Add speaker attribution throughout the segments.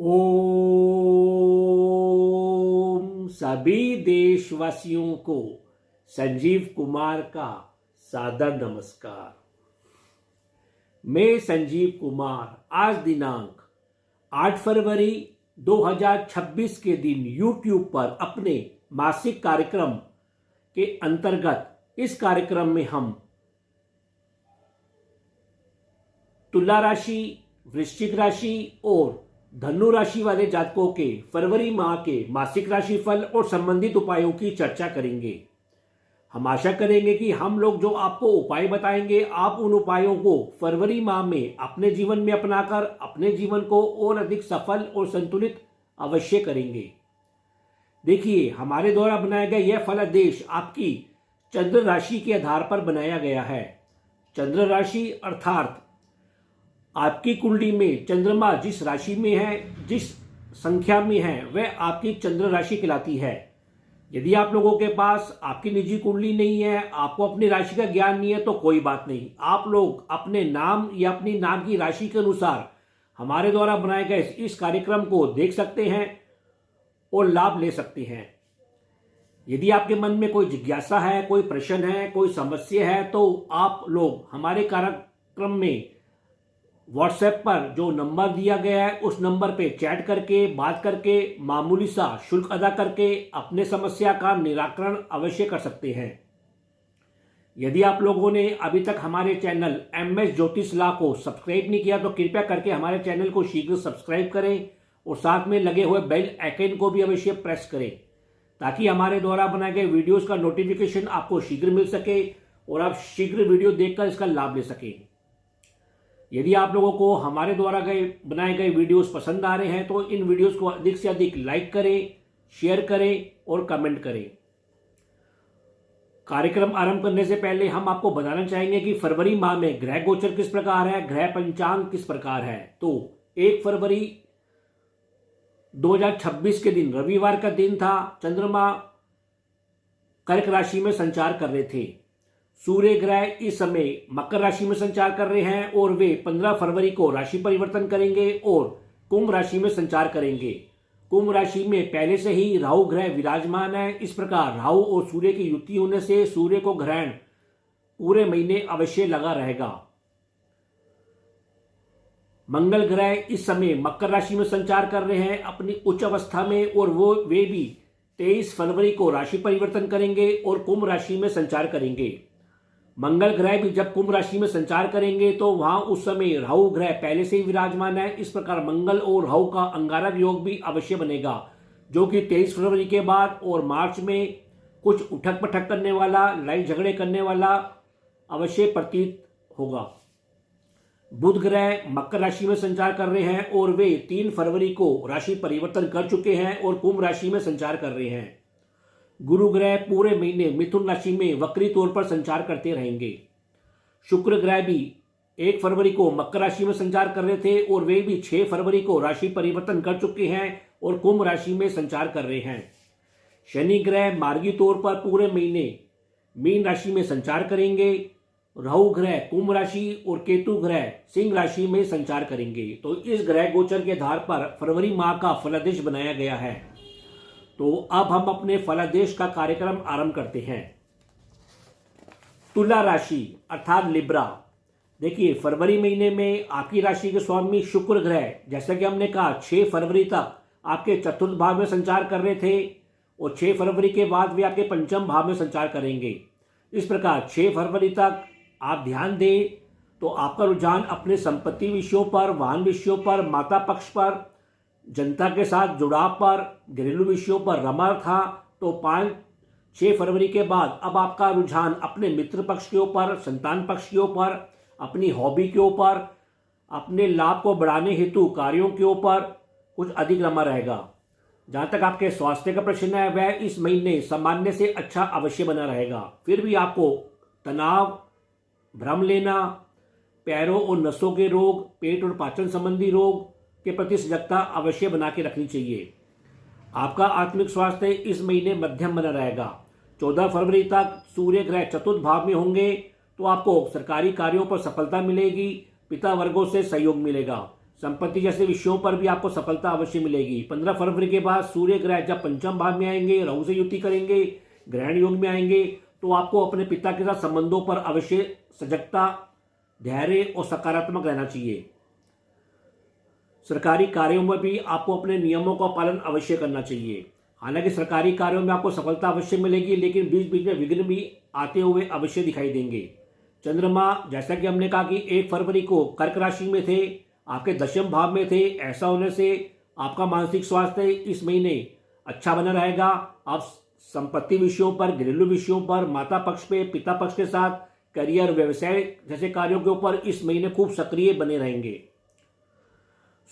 Speaker 1: ओम सभी देशवासियों को संजीव कुमार का सादर नमस्कार। मैं संजीव कुमार आज दिनांक 8 फरवरी 2026 के दिन YouTube पर अपने मासिक कार्यक्रम के अंतर्गत इस कार्यक्रम में हम तुला राशि, वृश्चिक राशि और धनु राशि वाले जातकों के फरवरी माह के मासिक राशिफल और संबंधित उपायों की चर्चा करेंगे। हम आशा करेंगे कि हम लोग जो आपको उपाय बताएंगे आप उन उपायों को फरवरी माह में अपने जीवन में अपनाकर अपने जीवन को और अधिक सफल और संतुलित अवश्य करेंगे। देखिए, हमारे द्वारा बनाया गया यह फलादेश आपकी चंद्र राशि के आधार पर बनाया गया है। चंद्र राशि अर्थात आपकी कुंडली में चंद्रमा जिस राशि में है, जिस संख्या में है, वह आपकी चंद्र राशि कहलाती है। यदि आप लोगों के पास आपकी निजी कुंडली नहीं है, आपको अपनी राशि का ज्ञान नहीं है, तो कोई बात नहीं। आप लोग अपने नाम या अपनी नाम की राशि के अनुसार हमारे द्वारा बनाए गए इस कार्यक्रम को देख सकते हैं और लाभ ले सकते हैं। यदि आपके मन में कोई जिज्ञासा है, कोई प्रश्न है, कोई समस्या है, तो आप लोग हमारे कार्यक्रम में व्हाट्सएप पर जो नंबर दिया गया है उस नंबर पे चैट करके, बात करके, मामूली सा शुल्क अदा करके अपने समस्या का निराकरण अवश्य कर सकते हैं। यदि आप लोगों ने अभी तक हमारे चैनल MS ज्योतिष ला को सब्सक्राइब नहीं किया तो कृपया करके हमारे चैनल को शीघ्र सब्सक्राइब करें और साथ में लगे हुए बेल आइकन को भी अवश्य प्रेस करें ताकि हमारे द्वारा बनाए गए वीडियोस का नोटिफिकेशन आपको शीघ्र मिल सके और आप शीघ्र वीडियो देखकर इसका लाभ ले सकें। यदि आप लोगों को हमारे द्वारा बनाए गए वीडियोस पसंद आ रहे हैं तो इन वीडियोस को अधिक से अधिक लाइक करें, शेयर करें और कमेंट करें। कार्यक्रम आरंभ करने से पहले हम आपको बताना चाहेंगे कि फरवरी माह में ग्रह गोचर किस प्रकार है, ग्रह पंचांग किस प्रकार है। तो 1 फरवरी 2026 के दिन रविवार का दिन था। चंद्रमा कर्क राशि में संचार कर रहे थे। सूर्य ग्रह इस समय मकर राशि में संचार कर रहे हैं और वे 15 फरवरी को राशि परिवर्तन करेंगे और कुंभ राशि में संचार करेंगे। कुंभ राशि में पहले से ही राहु ग्रह विराजमान है। इस प्रकार राहु और सूर्य की युति होने से सूर्य को ग्रहण पूरे महीने अवश्य लगा रहेगा। मंगल ग्रह इस समय मकर राशि में संचार कर रहे हैं अपनी उच्च अवस्था में और वे भी 23 फरवरी को राशि परिवर्तन करेंगे और कुंभ राशि में संचार करेंगे। मंगल ग्रह भी जब कुंभ राशि में संचार करेंगे तो वहां उस समय राहु ग्रह पहले से ही विराजमान है। इस प्रकार मंगल और राहु का अंगारक योग भी अवश्य बनेगा जो कि 23 फरवरी के बाद और मार्च में कुछ उठक पटक करने वाला, लड़ाई झगड़े करने वाला अवश्य प्रतीत होगा। बुध ग्रह मकर राशि में संचार कर रहे हैं और वे 3 फरवरी को राशि परिवर्तन कर चुके हैं और कुंभ राशि में संचार कर रहे हैं। गुरु ग्रह पूरे महीने मिथुन राशि में वक्री तौर पर संचार करते रहेंगे। शुक्र ग्रह भी 1 फरवरी को मकर राशि में संचार कर रहे थे और वे भी 6 फरवरी को राशि परिवर्तन कर चुके हैं और कुंभ राशि में संचार कर रहे हैं। शनि ग्रह मार्गी तौर पर पूरे महीने मीन राशि में संचार करेंगे। राहु ग्रह कुंभ राशि और केतु ग्रह सिंह राशि में संचार करेंगे। तो इस ग्रह गोचर के आधार पर फरवरी माह का फलादेश बनाया गया है। तो अब हम अपने फलादेश का कार्यक्रम आरंभ करते हैं। तुला राशि अर्थात लिब्रा। देखिए, फरवरी महीने में आपकी राशि के स्वामी शुक्र ग्रह जैसा कि हमने कहा 6 फरवरी तक आपके चतुर्थ भाव में संचार कर रहे थे और 6 फरवरी के बाद वे आपके पंचम भाव में संचार करेंगे। इस प्रकार 6 फरवरी तक आप ध्यान दें तो आपका रुझान अपने संपत्ति विषयों पर, वाहन विषयों पर, माता पक्ष पर, जनता के साथ जुड़ाव पर, घरेलू विषयों पर रमा था। तो 5-6 फरवरी के बाद अब आपका रुझान अपने मित्र पक्ष के ऊपर, संतान पक्ष के ऊपर, अपनी हॉबी के ऊपर, अपने लाभ को बढ़ाने हेतु कार्यों के ऊपर कुछ अधिक रमा रहेगा। जहां तक आपके स्वास्थ्य का प्रश्न है वह इस महीने सामान्य से अच्छा अवश्य बना रहेगा। फिर भी आपको तनाव, भ्रम लेना, पैरों और नसों के रोग, पेट और पाचन संबंधी रोग के प्रति सजगता अवश्य बना के रखनी चाहिए। आपका आत्मिक स्वास्थ्य इस महीने मध्यम बना रहेगा। 14 फरवरी तक सूर्य ग्रह चतुर्थ भाव में होंगे तो आपको सरकारी कार्यों पर सफलता मिलेगी, पिता वर्गों से सहयोग मिलेगा। संपत्ति जैसे विषयों पर भी आपको सफलता अवश्य मिलेगी। 15 फरवरी के बाद सूर्य ग्रह जब पंचम भाव में आएंगे, राहु से युति करेंगे, ग्रहण योग में आएंगे, तो आपको अपने पिता के साथ संबंधों पर अवश्य सजगता, धैर्य और सकारात्मक रहना चाहिए। सरकारी कार्यों में भी आपको अपने नियमों का पालन अवश्य करना चाहिए। हालांकि सरकारी कार्यों में आपको सफलता अवश्य मिलेगी, लेकिन बीच बीच में विघ्न भी आते हुए अवश्य दिखाई देंगे। चंद्रमा, जैसा कि हमने कहा कि 1 फरवरी को कर्क राशि में थे, आपके 10वें भाव में थे। ऐसा होने से आपका मानसिक स्वास्थ्य इस महीने अच्छा बना रहेगा। आप संपत्ति विषयों पर, घरेलू विषयों पर, माता पक्ष पे, पिता पक्ष के साथ, करियर, व्यवसाय जैसे कार्यों के ऊपर इस महीने खूब सक्रिय बने रहेंगे।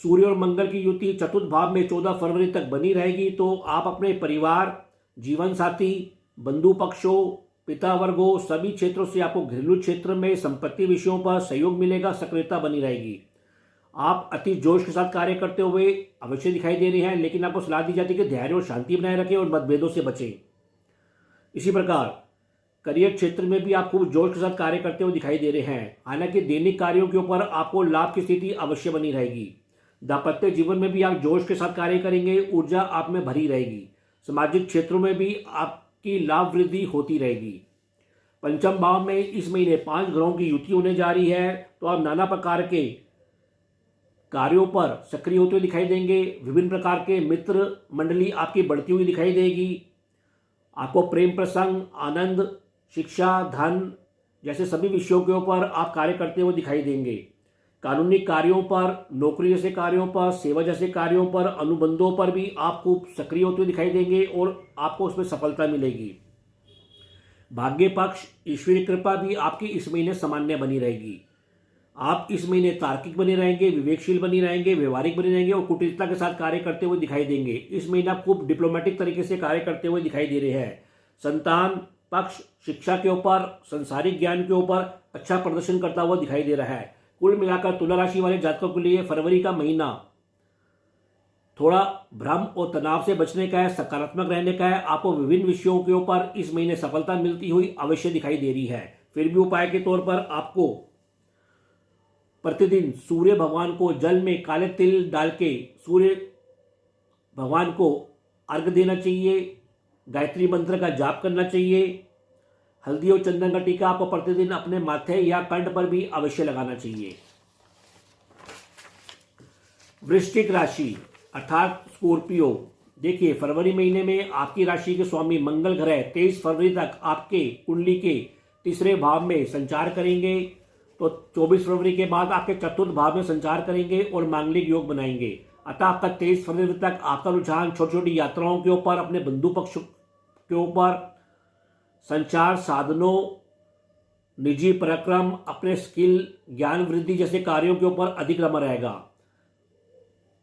Speaker 1: सूर्य और मंगल की युति चतुर्थ भाव में 14 फरवरी तक बनी रहेगी, तो आप अपने परिवार, जीवन साथी, बंधु पक्षों, पिता वर्गों सभी क्षेत्रों से आपको घरेलू क्षेत्र में संपत्ति विषयों पर सहयोग मिलेगा, सक्रियता बनी रहेगी। आप अति जोश के साथ कार्य करते हुए अवश्य दिखाई दे रहे हैं, लेकिन आपको सलाह दी जाती है कि धैर्य और शांति बनाए रखें और मतभेदों से बचें। इसी प्रकार करियर क्षेत्र में भी आप खूब जोश के साथ कार्य करते हुए दिखाई दे रहे हैं। हालांकि दैनिक कार्यों के ऊपर आपको लाभ की स्थिति अवश्य बनी रहेगी। दाम्पत्य जीवन में भी आप जोश के साथ कार्य करेंगे, ऊर्जा आप में भरी रहेगी। सामाजिक क्षेत्रों में भी आपकी लाभ वृद्धि होती रहेगी। पंचम भाव में इस महीने 5 ग्रहों की युति होने जा रही है, तो आप नाना प्रकार के कार्यों पर सक्रिय होते हुए दिखाई देंगे। विभिन्न प्रकार के मित्र मंडली आपकी बढ़ती हुई दिखाई देगी। आपको प्रेम प्रसंग, आनंद, शिक्षा, धन जैसे सभी विषयों के ऊपर आप कार्य करते हुए दिखाई देंगे। कानूनी कार्यों पर, नौकरी जैसे कार्यों पर, सेवा जैसे कार्यों पर, अनुबंधों पर भी आप खूब सक्रिय होते हुए दिखाई देंगे और आपको उसमें सफलता मिलेगी। भाग्य पक्ष, ईश्वरीय कृपा भी आपकी इस महीने सामान्य बनी रहेगी। आप इस महीने तार्किक बने रहेंगे, विवेकशील बनी रहेंगे, व्यवहारिक बने रहेंगे और कुटिलता के साथ कार्य करते हुए दिखाई देंगे। इस महीने आप खूब डिप्लोमेटिक तरीके से कार्य करते हुए दिखाई दे रहे हैं। संतान पक्ष शिक्षा के ऊपर, संसारिक ज्ञान के ऊपर अच्छा प्रदर्शन करता हुआ दिखाई दे रहा है। कुल मिलाकर तुला राशि वाले जातकों के लिए फरवरी का महीना थोड़ा भ्रम और तनाव से बचने का है, सकारात्मक रहने का है। आपको विभिन्न विषयों के ऊपर इस महीने सफलता मिलती हुई अवश्य दिखाई दे रही है। फिर भी उपाय के तौर पर आपको प्रतिदिन सूर्य भगवान को जल में काले तिल डाल के सूर्य भगवान को अर्घ देना चाहिए। गायत्री मंत्र का जाप करना चाहिए। हल्दी और चंदन का टीका आपको प्रतिदिन अपने माथे या कंठ पर भी अवश्य लगाना चाहिए। वृश्चिक राशि अर्थात स्कॉर्पियो, देखिए फरवरी महीने में आपकी राशि के स्वामी मंगल ग्रह 23 फरवरी तक आपके कुंडली के तीसरे भाव में संचार करेंगे, तो 24 फरवरी के बाद आपके चतुर्थ भाव में संचार करेंगे और मांगलिक योग बनाएंगे। अतः आपका 23 फरवरी तक आपका रुझान छोटी छोटी यात्राओं के ऊपर, अपने बंधु पक्ष के ऊपर, संचार साधनों, निजी पराक्रम, अपने स्किल, ज्ञान वृद्धि जैसे कार्यों के ऊपर अधिक रमा रहेगा।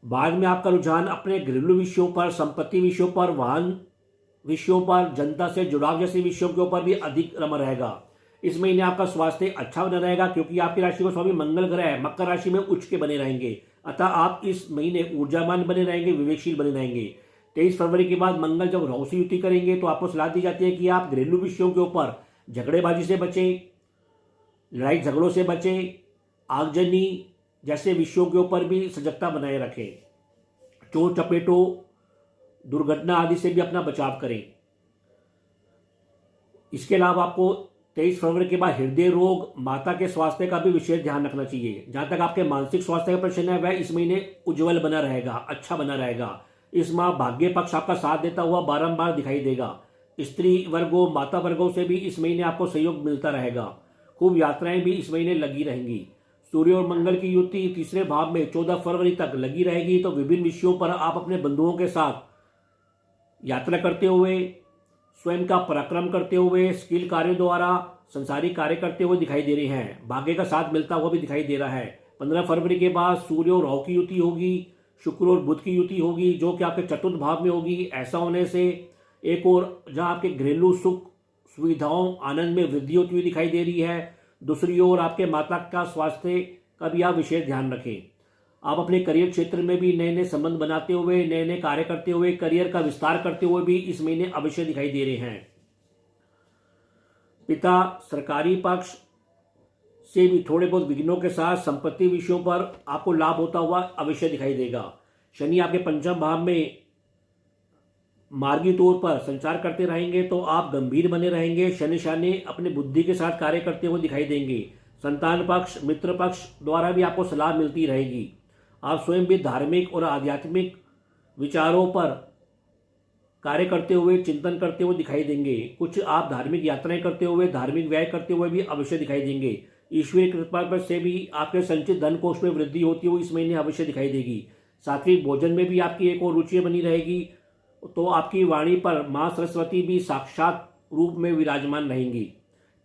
Speaker 1: बाद में आपका रुझान अपने घरेलू विषयों पर, संपत्ति विषयों पर, वाहन विषयों पर, जनता से जुड़ाव जैसे विषयों के ऊपर भी अधिक रमा रहेगा। इस महीने आपका स्वास्थ्य अच्छा बना रहेगा, क्योंकि आपकी राशि को स्वामी मंगल ग्रह मकर राशि में उच्च के बने रहेंगे। अतः आप इस महीने ऊर्जावान बने रहेंगे, विवेकशील बने रहेंगे। 23 फरवरी के बाद मंगल जब राहु से युति करेंगे, तो आपको सलाह दी जाती है कि आप घरेलू विषयों के ऊपर झगड़ेबाजी से बचें, लड़ाई झगड़ों से बचें, आगजनी जैसे विषयों के ऊपर भी सजगता बनाए रखें। चोर चपेटों, दुर्घटना आदि से भी अपना बचाव करें। इसके अलावा आपको 23 फरवरी के बाद हृदय रोग, माता के स्वास्थ्य का भी विशेष ध्यान रखना चाहिए। जहां तक आपके मानसिक स्वास्थ्य का प्रश्न है, वह इस महीने उज्जवल बना रहेगा, अच्छा बना रहेगा। इस माह भाग्य पक्ष आपका साथ देता हुआ बारंबार दिखाई देगा। स्त्री वर्गों, माता वर्गों से भी इस महीने आपको सहयोग मिलता रहेगा। खूब यात्राएं भी इस महीने लगी रहेंगी। सूर्य और मंगल की युति तीसरे भाव में 14 फरवरी तक लगी रहेगी, तो विभिन्न विषयों पर आप अपने बंधुओं के साथ यात्रा करते हुए, स्वयं का पराक्रम करते हुए, स्किल कार्य द्वारा संसारिक कार्य करते हुए दिखाई दे रहे हैं। भाग्य का साथ मिलता हुआ भी दिखाई दे रहा है। 15 फरवरी के बाद सूर्य और राहु की युति होगी, शुक्र और बुध की युति होगी, जो कि आपके चतुर्थ भाव में होगी। ऐसा होने से एक और जहां आपके घरेलू सुख सुविधाओं, आनंद में वृद्धि होती हुई दिखाई दे रही है, दूसरी ओर आपके माता का स्वास्थ्य का भी आप विशेष ध्यान रखें। आप अपने करियर क्षेत्र में भी नए नए संबंध बनाते हुए, नए नए कार्य करते हुए, करियर का विस्तार करते हुए भी इस महीने अवश्य दिखाई दे रहे हैं। पिता, सरकारी पक्ष, से भी थोड़े बहुत विघ्नों के साथ संपत्ति विषयों पर आपको लाभ होता हुआ अवश्य दिखाई देगा। शनि आपके पंचम भाव में मार्गी तौर पर संचार करते रहेंगे तो आप गंभीर बने रहेंगे। शनि शानी अपने बुद्धि के साथ कार्य करते हुए दिखाई देंगे। संतान पक्ष, मित्र पक्ष द्वारा भी आपको सलाह मिलती रहेगी। आप स्वयं भी धार्मिक और आध्यात्मिक विचारों पर कार्य करते हुए, चिंतन करते हुए दिखाई देंगे। कुछ आप धार्मिक यात्राएं करते हुए, धार्मिक व्यय करते हुए भी अवश्य दिखाई देंगे। ईश्वरीय कृपा पर से भी आपके संचित धन कोष में वृद्धि होती हुई इस महीने अवश्य दिखाई देगी। सात्विक भोजन में भी आपकी एक और रुचि बनी रहेगी। तो आपकी वाणी पर माँ सरस्वती भी साक्षात रूप में विराजमान रहेंगी।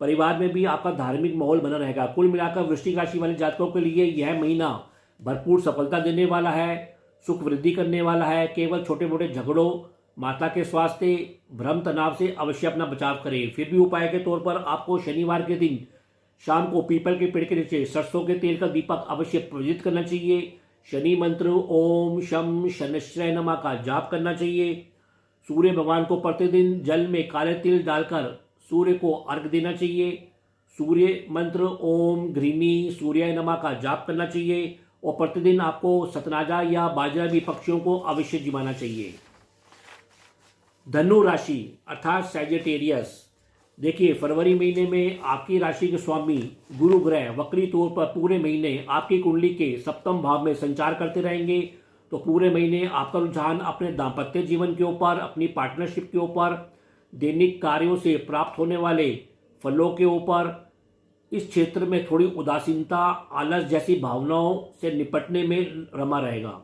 Speaker 1: परिवार में भी आपका धार्मिक माहौल बना रहेगा। कुल मिलाकर वृश्चिक राशि वाले जातकों के लिए यह महीना भरपूर सफलता देने वाला है, सुख वृद्धि करने वाला है। केवल छोटे मोटे झगड़ों, माता के स्वास्थ्य, भ्रम तनाव से अवश्य अपना बचाव करें। फिर भी उपाय के तौर पर आपको शनिवार के दिन शाम को पीपल के पेड़ के नीचे सरसों के तेल का दीपक अवश्य प्रज्वलित करना चाहिए। शनि मंत्र ओम शम शनिश्चराय नमः का जाप करना चाहिए। सूर्य भगवान को प्रतिदिन जल में काले तिल डालकर सूर्य को अर्घ देना चाहिए। सूर्य मंत्र ओम घृणी सूर्याय नमः का जाप करना चाहिए और प्रतिदिन आपको सतनाजा या बाजरा भी पक्षियों को अवश्य जिमाना चाहिए। धनु राशि अर्थात सैजिटेरियस, देखिए फरवरी महीने में आपकी राशि के स्वामी गुरु ग्रह वक्री तौर पर पूरे महीने आपकी कुंडली के सप्तम भाव में संचार करते रहेंगे। तो पूरे महीने आपका रुझान अपने दाम्पत्य जीवन के ऊपर, अपनी पार्टनरशिप के ऊपर, दैनिक कार्यों से प्राप्त होने वाले फलों के ऊपर, इस क्षेत्र में थोड़ी उदासीनता, आलस जैसी भावनाओं से निपटने में रमा रहेगा।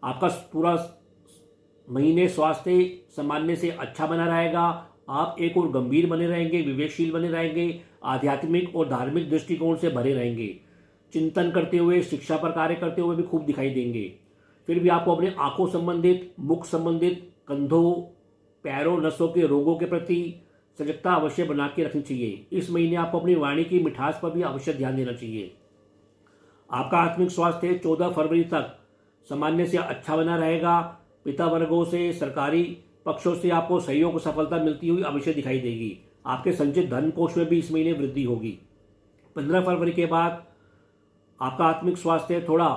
Speaker 1: आपका पूरा महीने स्वास्थ्य सामान्य से अच्छा बना रहेगा। आप एक और गंभीर बने रहेंगे, विवेकशील बने रहेंगे, आध्यात्मिक और धार्मिक दृष्टिकोण से भरे रहेंगे। चिंतन करते हुए, शिक्षा पर कार्य करते हुए भी खूब दिखाई देंगे। फिर भी आपको अपने आंखों संबंधित, मुख संबंधित, कंधों, पैरों, नसों के रोगों के प्रति सजगता अवश्य बना के रखनी चाहिए। इस महीने आपको अपनी वाणी की मिठास पर भी अवश्य ध्यान देना चाहिए। आपका आत्मिक स्वास्थ्य 14 फरवरी तक सामान्य से अच्छा बना रहेगा। पिता वर्गों से, सरकारी पक्षों से आपको सहयोग और सफलता मिलती हुई अवश्य दिखाई देगी। आपके संचित धन कोष में भी इस महीने वृद्धि होगी। 15 फरवरी के बाद आपका आत्मिक स्वास्थ्य थोड़ा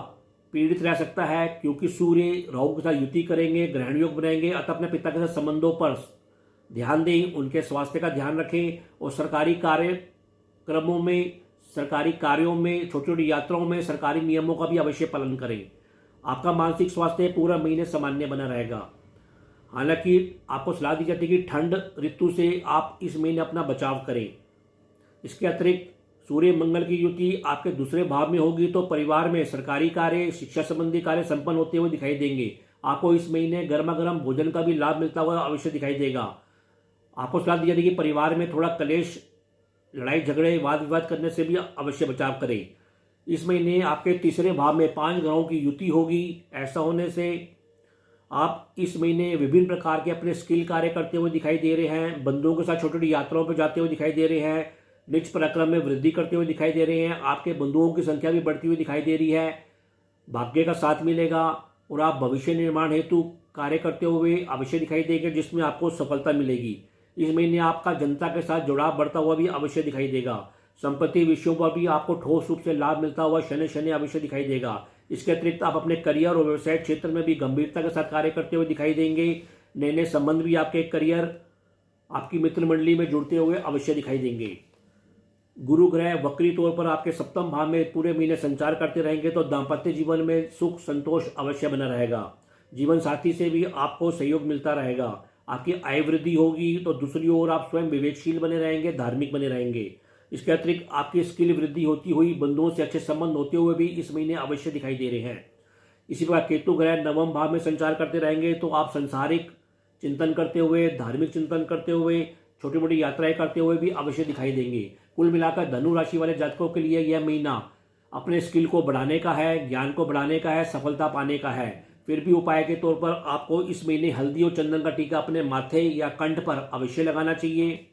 Speaker 1: पीड़ित रह सकता है, क्योंकि सूर्य राहु के साथ युति करेंगे, ग्रहण योग बनाएंगे। अतः अपने पिता के साथ संबंधों पर ध्यान दें, उनके स्वास्थ्य का ध्यान रखें और सरकारी कार्यक्रमों में, सरकारी कार्यों में, छोटी छोटी यात्राओं में सरकारी नियमों का भी अवश्य पालन करें। आपका मानसिक स्वास्थ्य पूरा महीने सामान्य बना रहेगा। हालांकि आपको सलाह दी जाती है कि ठंड ऋतु से आप इस महीने अपना बचाव करें। इसके अतिरिक्त सूर्य मंगल की युति आपके दूसरे भाव में होगी तो परिवार में सरकारी कार्य, शिक्षा संबंधी कार्य संपन्न होते हुए दिखाई देंगे। आपको इस महीने गर्मा गर्म भोजन का भी लाभ मिलता हुआ अवश्य दिखाई देगा। आपको सलाह दी जाती है कि परिवार में थोड़ा कलेश, लड़ाई झगड़े, वाद विवाद करने से भी अवश्य बचाव करें। इस महीने आपके तीसरे भाव में 5 ग्रहों की युति होगी। ऐसा होने से आप इस महीने विभिन्न प्रकार के अपने स्किल कार्य करते हुए दिखाई दे रहे हैं। बंधुओं के साथ छोटी छोटी यात्राओं पर जाते हुए दिखाई दे रहे हैं। निज पराक्रम में वृद्धि करते हुए दिखाई दे रहे हैं। आपके बंधुओं की संख्या भी बढ़ती हुई दिखाई दे रही है। भाग्य का साथ मिलेगा और आप भविष्य निर्माण हेतु कार्य करते हुए अवश्य दिखाई देंगे, जिसमें आपको सफलता मिलेगी। इस महीने आपका जनता के साथ जुड़ाव बढ़ता हुआ भी अवश्य दिखाई देगा। संपत्ति विषयों पर भी आपको ठोस रूप से लाभ मिलता हुआ शनि शनि अवश्य दिखाई देगा। इसके अतिरिक्त आप अपने करियर और व्यवसाय क्षेत्र में भी गंभीरता के साथ कार्य करते हुए दिखाई देंगे। नए नए संबंध भी आपके करियर, आपकी मित्र मंडली में जुड़ते हुए अवश्य दिखाई देंगे। गुरु ग्रह वक्री तौर पर आपके सप्तम भाव में पूरे महीने संचार करते रहेंगे तो दाम्पत्य जीवन में सुख संतोष अवश्य बना रहेगा। जीवन साथी से भी आपको सहयोग मिलता रहेगा। आपकी आय वृद्धि होगी तो दूसरी ओर आप स्वयं विवेकशील बने रहेंगे, धार्मिक बने रहेंगे। इसके अतिरिक्त आपकी स्किल वृद्धि होती हुई, बंधुओं से अच्छे संबंध होते हुए भी इस महीने अवश्य दिखाई दे रहे हैं। इसी प्रकार केतु ग्रह नवम भाव में संचार करते रहेंगे तो आप संसारिक चिंतन करते हुए, धार्मिक चिंतन करते हुए, छोटी मोटी यात्राएं करते हुए भी अवश्य दिखाई देंगे। कुल मिलाकर धनु राशि वाले जातकों के लिए यह महीना अपने स्किल को बढ़ाने का है, ज्ञान को बढ़ाने का है, सफलता पाने का है। फिर भी उपाय के तौर पर आपको इस महीने हल्दी और चंदन का टीका अपने माथे या कंठ पर अवश्य लगाना चाहिए।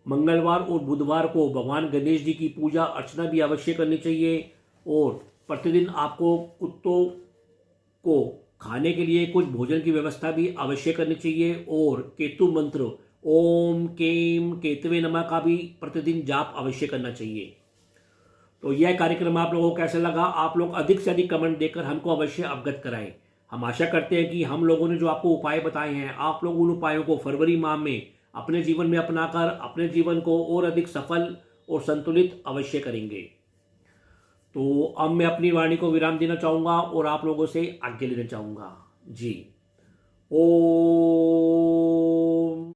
Speaker 1: मंगलवार और बुधवार को भगवान गणेश जी की पूजा अर्चना भी अवश्य करनी चाहिए और प्रतिदिन आपको कुत्तों को खाने के लिए कुछ भोजन की व्यवस्था भी अवश्य करनी चाहिए और केतु मंत्र ओम केम केतवे नमः का भी प्रतिदिन जाप अवश्य करना चाहिए। तो यह कार्यक्रम आप लोगों को कैसा लगा, आप लोग अधिक से अधिक कमेंट देकर हमको अवश्य अवगत कराएं। हम आशा करते हैं कि हम लोगों ने जो आपको उपाय बताए हैं, आप लोग उन उपायों को फरवरी माह में अपने जीवन में अपनाकर अपने जीवन को और अधिक सफल और संतुलित अवश्य करेंगे। तो अब मैं अपनी वाणी को विराम देना चाहूँगा और आप लोगों से आज्ञा लेना चाहूँगा। जी, ओम।